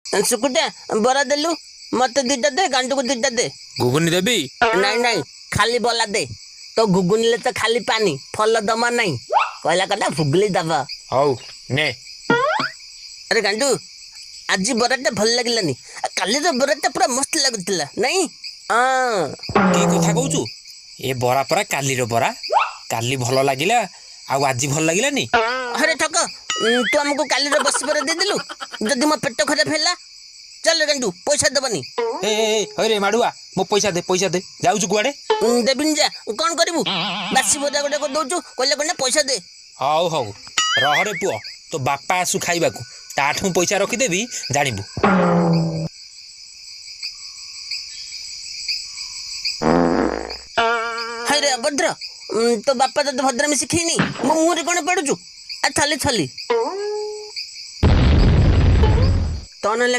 सुकुटा बरा देलु मत दिटा दे गांडू को दिटा दे। घुगुनी देबी? नहीं नहीं खाली बोला दे तो घुगुनी ले तो खाली पानी फल दमा नहीं कहला कदा फुगली दबा। हौ ने। अरे गांडू आज बराटा भल लागलानी काली रो बराटा पूरा मस्त लागुतला नहीं। हां की कथा कहूचु? ए बरा परा काली रो बरा काली भल लागिला आ आज भल लागिलानी। अरे ठक तू हमको काली रो बस पर दे दिलु जदी मो पेट खराब हैला चल गांडू पैसा दबनी। ए अरे माडुआ मो पैसा दे जाउचु कुआडे? देबिन जा कोन करिवु बासी बजा गोटे को दोचु कहले कोने पैसा दे। हौ हौ रह रे पुओ तो बापा आसु खाइबाकू ताठू पैसा रखी देबी जानिबू। हाय रे अभद्र तो बापा तो भद्र में सिखेनी मो मुंह रे कोन पडुचु आ थाली थाली तने